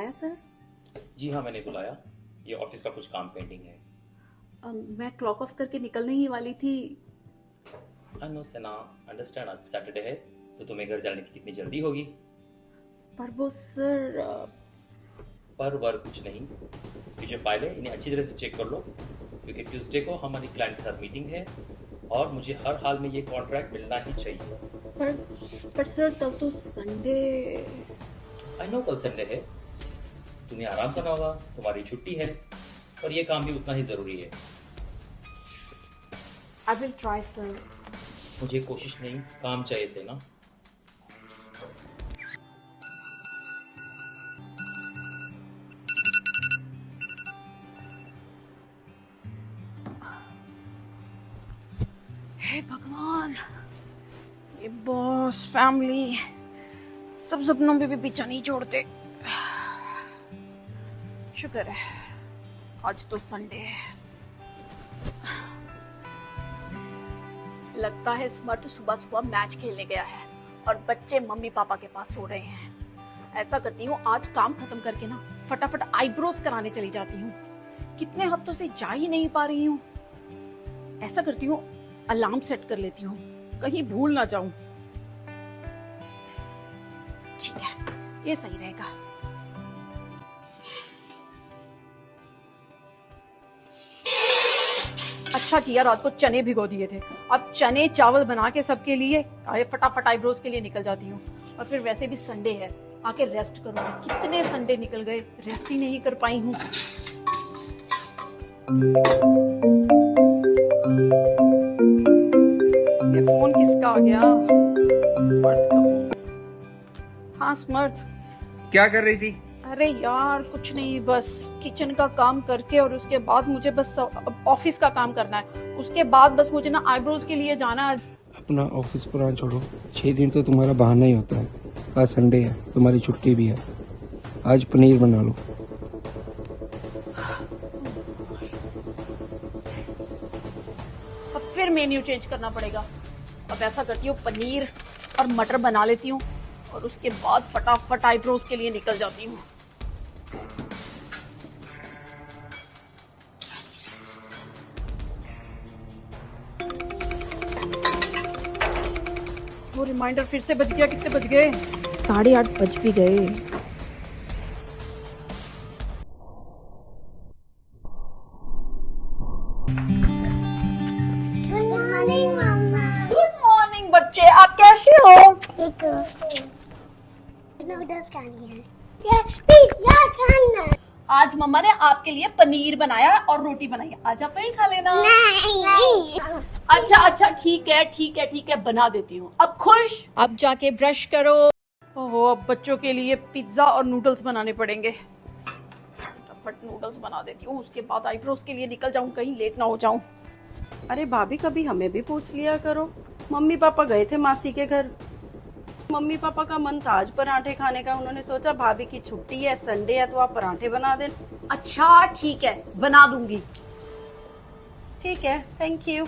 बुलाया सर? जी हाँ, मैंने बुलाया। ये ऑफिस का कुछ काम पेंडिंग है। मैं क्लॉक ऑफ करके निकलने ही वाली थी। आई नो सना, अंडरस्टैंड आज सैटरडे है तो तुम्हें घर जाने की कितनी जल्दी होगी। पर वो सर पर वर कुछ नहीं, ये जो फाइल है इन्हें अच्छी तरह से चेक कर लो, क्योंकि ट्यूसडे को हमारी क्लाइंट के साथ मीटिंग है और मुझे हर हाल में ये कॉन्ट्रैक्ट मिलना ही चाहिए। पर सर तब तो संडे। आई नो कल संडे है, तुम्हें आराम करना होगा, तुम्हारी छुट्टी है, और ये काम भी उतना ही जरूरी है। I will try sir. मुझे कोशिश नहीं, काम चाहिए से ना। हे भगवान, ये बॉस फैमिली सब सपनों में भी पीछा नहीं छोड़ते। शुक्र है आज तो संडे है। लगता है स्मर्थ सुबह सुबह मैच खेलने गया है और बच्चे मम्मी पापा के पास सो रहे हैं। ऐसा करती हूँ, आज काम खत्म करके ना फटाफट आईब्रोज कराने चली जाती हूँ। कितने हफ्तों से जा ही नहीं पा रही हूँ। ऐसा करती हूँ, अलार्म सेट कर लेती हूँ, कहीं भूल ना जाऊं। ठीक है, ये सही रहेगा। अच्छा किया रात को चने भिगो दिए थे। अब चने चावल बना के सबके लिए फटाफट आईब्रोज के लिए निकल जाती हूँ। और फिर वैसे भी संडे है, आके रेस्ट करूंगी। कितने संडे निकल गए, रेस्ट ही नहीं कर पाई हूँ। ये फोन किसका आ गया? स्मर्थ का फोन। हाँ स्मर्थ। क्या कर रही थी? अरे यार कुछ नहीं, बस किचन का काम करके और उसके बाद मुझे बस ऑफिस का काम करना है। उसके बाद बस मुझे ना आईब्रोज के लिए जाना है। अपना ऑफिस पुराना छोड़ो, 6 दिन तो तुम्हारा बहाना ही होता है। आज संडे है, तुम्हारी छुट्टी भी है। आज पनीर बना लो। अब फिर मेन्यू चेंज करना पड़ेगा। अब ऐसा करती हूँ, पनीर और मटर बना लेती हूँ और उसके बाद फटाफट आईब्रोज के लिए निकल जाती हूँ। वो रिमाइंडर फिर से बज गया। कितने बज गए? 8:30 बज भी गए। गुड मॉर्निंग मम्मा। गुड मॉर्निंग बच्चे, आप कैसे हो? नूडल्स खानी है, पिज्जा खाना। आज मम्मा ने आपके लिए पनीर बनाया और रोटी बनाई है। आज आप वही खा लेना। नहीं। अच्छा अच्छा ठीक है ठीक है ठीक है, बना देती हूँ। अब खुश? अब जाके ब्रश करो। ओहो, अब बच्चों के लिए पिज्जा और नूडल्स बनाने पड़ेंगे। फटाफट नूडल्स बना देती हूँ, उसके बाद आईब्रोज के लिए निकल जाऊँ, कहीं लेट ना हो जाऊँ। अरे भाभी, कभी हमें भी पूछ लिया करो। मम्मी पापा गए थे मासी के घर। मम्मी पापा का मन था आज पराठे खाने का। उन्होंने सोचा भाभी की छुट्टी है, संडे है, तो आप पराठे बना दें। अच्छा ठीक है, बना दूंगी। ठीक है, थैंक यू।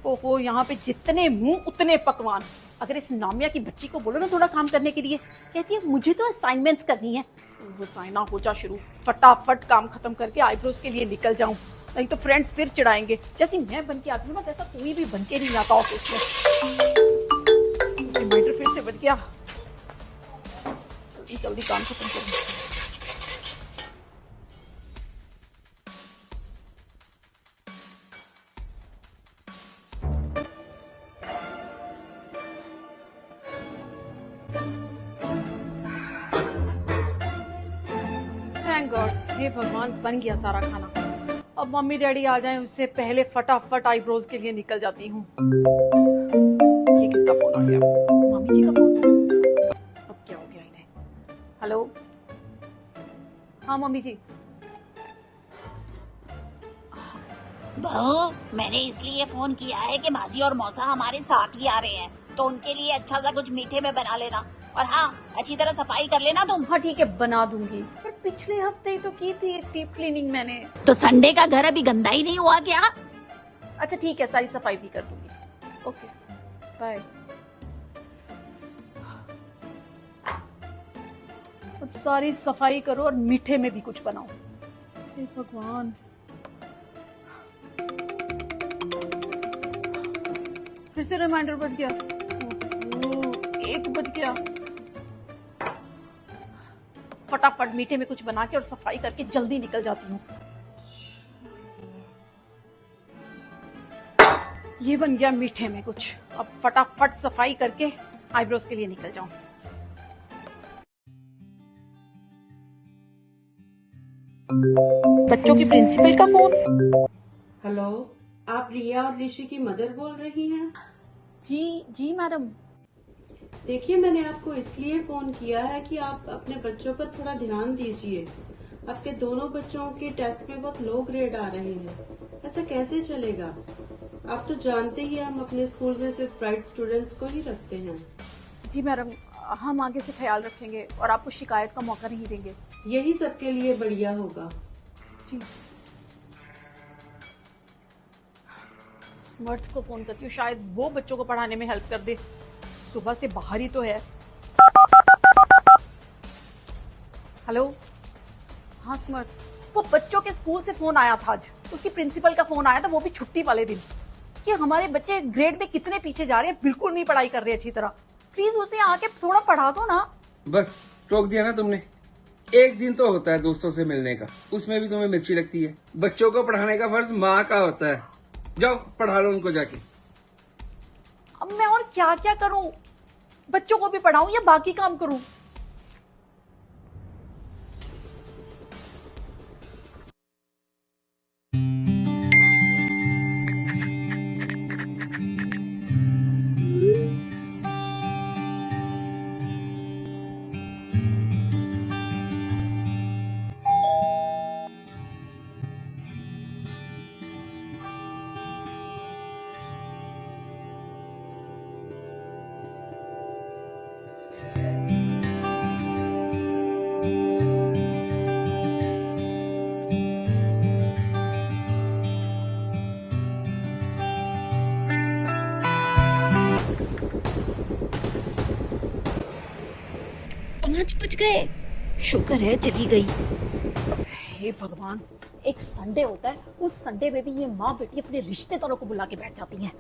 ओहो, यहाँ पे जितने मुंह उतने पकवान। अगर इस नामिया की बच्ची को बोलो ना थोड़ा काम करने के लिए, कहती है मुझे तो असाइनमेंट्स करनी है। वो साइना हो जा शुरू। फटाफट काम खत्म करके आईब्रोज के लिए निकल जाऊं, नहीं तो फ्रेंड्स फिर चिढ़ाएंगे। जैसी मैं बन के आती हूँ ना, वैसा कोई भी बन के नहीं आता ऑफिस में। रिमाइंडर फिर से बज गया। जल्दी जल्दी काम खत्म करूँ। थैंक गॉड, हे भगवान, बन गया सारा खाना। अब मम्मी डैडी आ जाएं उससे पहले फटाफट आईब्रोज के लिए निकल जाती हूँ। ये किसका फोन आ गया? मामी जी का फोन। अब क्या हो गया इन्हें? हेलो, हाँ मम्मी जी। बहू, मैंने इसलिए फोन किया है कि मासी और मौसा हमारे साथ ही आ रहे हैं, तो उनके लिए अच्छा सा कुछ मीठे में बना लेना। और हाँ, अच्छी तरह सफाई कर लेना तुम। हाँ ठीक है, बना दूंगी। पर पिछले हफ्ते ही तो की थी डीप क्लीनिंग मैंने। तो संडे का घर अभी गंदा ही नहीं हुआ क्या? अच्छा ठीक है, सारी सफाई भी कर दूंगी। Okay bye. अब सारी सफाई करो और मीठे में भी कुछ बनाओ। हे भगवान, फिर से रिमाइंडर बज गया। ओह, 1 बज गया। फटाफट मीठे में कुछ बना के और सफाई करके जल्दी निकल जाती हूँ। ये बन गया मीठे में कुछ। अब फटाफट सफाई करके आईब्रोज के लिए निकल जाऊं। बच्चों की प्रिंसिपल का फोन। हेलो, आप रिया और ऋषि की मदर बोल रही हैं? जी जी मैडम। देखिए, मैंने आपको इसलिए फोन किया है कि आप अपने बच्चों पर थोड़ा ध्यान दीजिए। आपके दोनों बच्चों के टेस्ट में बहुत लो ग्रेड आ रहे हैं। ऐसा कैसे चलेगा? आप तो जानते ही हैं, हम अपने स्कूल में सिर्फ ब्राइट स्टूडेंट्स को ही रखते हैं। जी मैडम, हम आगे से ख्याल रखेंगे और आपको शिकायत का मौका नहीं देंगे। यही सबके लिए बढ़िया होगा। जी। मर्द को फोन करती हूँ, शायद वो बच्चों को पढ़ाने में हेल्प कर दे। सुबह से बाहर ही तो है। हेलो। हाँ स्मर्ट, वो बच्चों के स्कूल से फोन आया था आज। उसकी प्रिंसिपल का फोन आया था, वो भी छुट्टी वाले दिन, कि हमारे बच्चे ग्रेड में कितने पीछे जा रहे हैं, बिल्कुल नहीं पढ़ाई कर रहे अच्छी तरह। प्लीज उसे आके थोड़ा पढ़ा दो ना। बस टोक दिया ना तुमने। एक दिन तो होता है दोस्तों से मिलने का, उसमें भी तुम्हें मिर्ची लगती है। बच्चों को पढ़ाने का फर्ज माँ का होता है। जाओ पढ़ा लो उनको जाके। अब मैं और क्या क्या करूं? बच्चों को भी पढ़ाऊं या बाकी काम करूं? पाँच बज गए, शुक्र है चली गई। हे भगवान, एक संडे होता है, उस संडे में भी ये माँ बेटी अपने रिश्तेदारों को बुला के बैठ जाती हैं।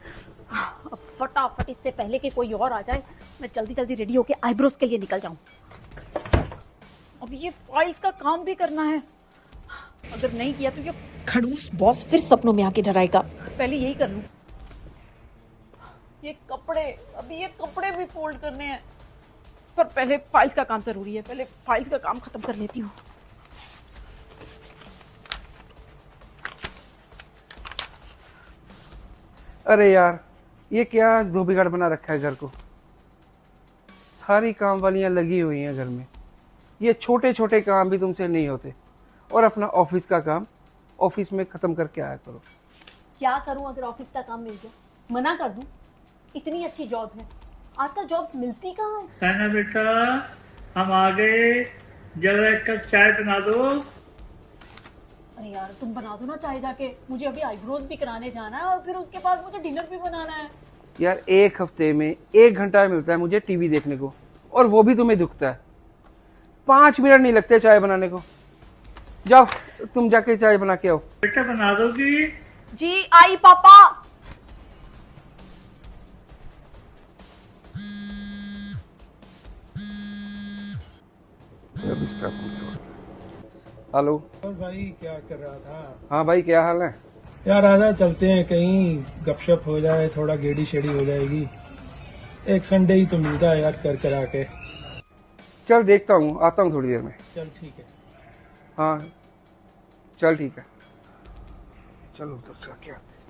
अब फटाफट इससे पहले कि कोई और आ जाए, मैं जल्दी जल्दी रेडी होके आईब्रोज के लिए निकल जाऊं। अब ये फाइल्स का काम भी करना है। अगर नहीं किया तो ये खड़ूस बॉस फिर सपनों में आके डराएगा। पहले यही कर लूं। ये कपड़े, अभी ये कपड़े भी फोल्ड करने हैं, पर पहले फाइल्स का काम जरूरी है। पहले फाइल्स का काम खत्म कर लेती हूँ। अरे यार, ये क्या धोबीघाट बना रखा है घर को। सारी काम वालियां लगी हुई हैं घर में। ये छोटे छोटे काम भी तुमसे नहीं होते। और अपना ऑफिस का काम ऑफिस में खत्म करके आया करो। क्या करूं अगर ऑफिस का काम मिल जाए? मना कर दूं? इतनी अच्छी जॉब है, आजकल जॉब्स मिलती कहाँ है? साना बेटा, हम आ गए, जरा एक कप चाय बना दो। अरे यार, तुम बना दो ना चाय जाके। मुझे अभी आईब्रोज भी कराने जाना है और फिर उसके बाद मुझे डिनर भी बनाना है। यार, एक हफ्ते में 1 घंटा मिलता है मुझे टीवी देखने को, और वो भी तुम्हें दुखता है। 5 मिनट नहीं लगते चाय बनाने को। जाओ तुम जाके चाय बना के आओ। बेटा बना दोगी? जी आई पापा। हेलो। और भाई क्या कर रहा था? हाँ भाई, क्या हाल है? यार आजा चलते हैं कहीं, गपशप हो जाए, थोड़ा गेड़ी शेड़ी हो जाएगी। एक संडे ही तो मिलता है यार कर करा के। चल देखता हूँ, आता हूँ थोड़ी देर में। चल ठीक है। हाँ चल ठीक है, चलो उधर जाके आते हैं।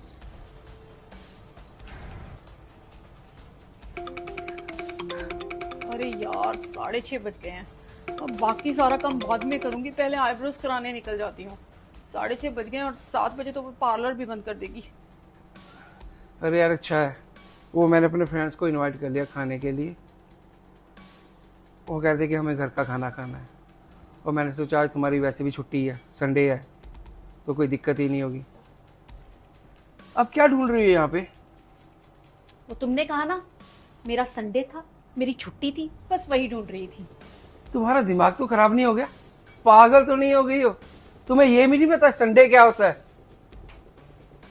अरे यार, 6:30 बज गए हैं। अब बाकी सारा काम बाद में करूंगी, पहले आईब्रोज कराने निकल जाती हूँ। 6:30 बज गए और 7 बजे तो वो पार्लर भी बंद कर देगी। अरे यार अच्छा है, वो मैंने अपने फ्रेंड्स को इनवाइट कर लिया खाने के लिए। वो कहते कि हमें घर का खाना खाना है, और मैंने सोचा आज तुम्हारी वैसे भी छुट्टी है, संडे है, तो कोई दिक्कत ही नहीं होगी। अब क्या ढूंढ रही है यहाँ पे? वो तुमने कहा ना, मेरा संडे था, मेरी छुट्टी थी, बस वही ढूंढ रही थी। तुम्हारा दिमाग तो खराब नहीं हो गया? पागल तो नहीं हो गई हो? तुम्हें ये भी नहीं पता संडे क्या होता है?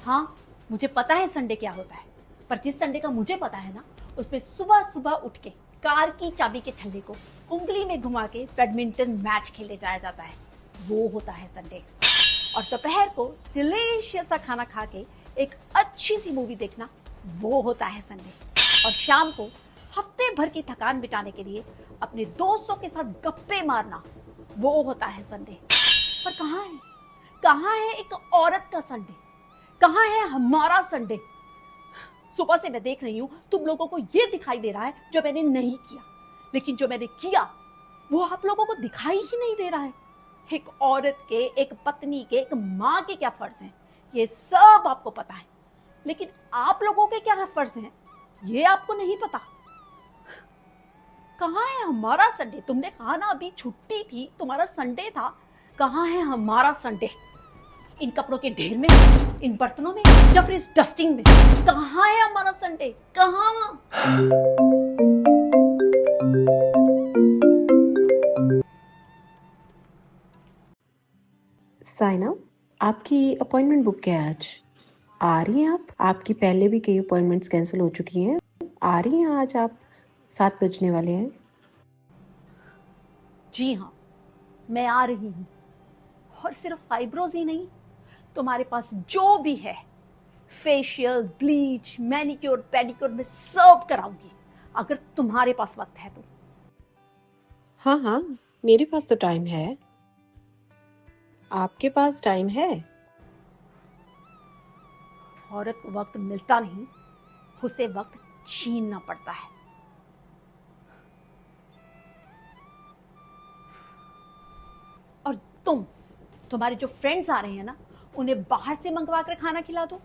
हाँ, मुझे पता है संडे क्या होता है, पर जिस संडे का मुझे पता है ना, उसमें सुबह सुबह उठ के कार की चाबी के छल्ले को उंगली में घुमा के बैडमिंटन मैच खेले जाया जाता है, वो होता है संडे। और दोपहर को डिलीशियस सा खाना खा के एक अच्छी सी मूवी देखना, वो होता है संडे। और शाम को हफ्ते भर की थकान मिटाने के लिए अपने दोस्तों के साथ गप्पे मारना, वो होता है संडे। पर कहाँ है एक औरत का संडे? कहाँ है हमारा संडे? सुबह से मैं देख रही हूँ तुम लोगों को ये दिखाई दे रहा है जो मैंने नहीं किया, लेकिन जो मैंने किया वो आप लोगों को दिखाई ही नहीं दे रहा है। एक औरत के, एक पत्नी के, एक माँ के क्या फर्ज हैं, ये सब आपको पता है, लेकिन आप लोगों के क्या फर्ज हैं ये आपको नहीं पता। कहाँ है हमारा संडे? तुमने कहा ना अभी छुट्टी थी, तुम्हारा संडे था। कहाँ है हमारा संडे? इन कपड़ों के ढेर में, इन बर्तनों में, या फिर इस डस्टिंग में? कहाँ है हमारा संडे? कहाँ? साइना, आपकी अपॉइंटमेंट बुक क्या है आज? आ रही हैं आप? आपकी पहले भी कई अपॉइंटमेंट्स कैंसिल हो चुकी हैं। आ रही हैं आज आप? 7 बजने वाले हैं। जी हाँ, मैं आ रही हूँ। और सिर्फ आईब्रोज ही नहीं, तुम्हारे पास जो भी है, फेशियल, ब्लीच, मैनिक्योर, पेडिक्योर, मैं सब कराऊंगी, अगर तुम्हारे पास वक्त है तो। हाँ, मेरे पास तो टाइम है। आपके पास टाइम है? औरत को वक्त मिलता नहीं, उसे वक्त छीनना पड़ता है। और तुम्हारे जो फ्रेंड्स आ रहे हैं ना, उन्हें बाहर से मंगवा कर खाना खिला दो।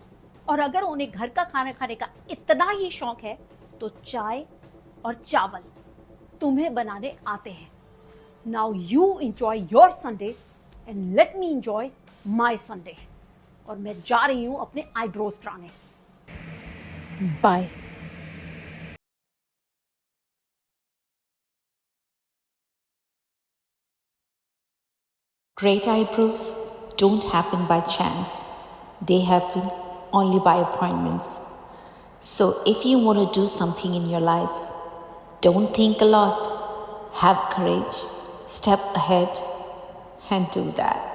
और अगर उन्हें घर का खाना खाने का इतना ही शौक है तो चाय और चावल तुम्हें बनाने आते हैं। Now you enjoy your Sunday and let me enjoy my Sunday. और मैं जा रही हूं अपने आईब्रोज कराने। Bye. Great eyebrows don't happen by chance. They happen only by appointments. So if you want to do something in your life, don't think a lot. Have courage, step ahead and do that.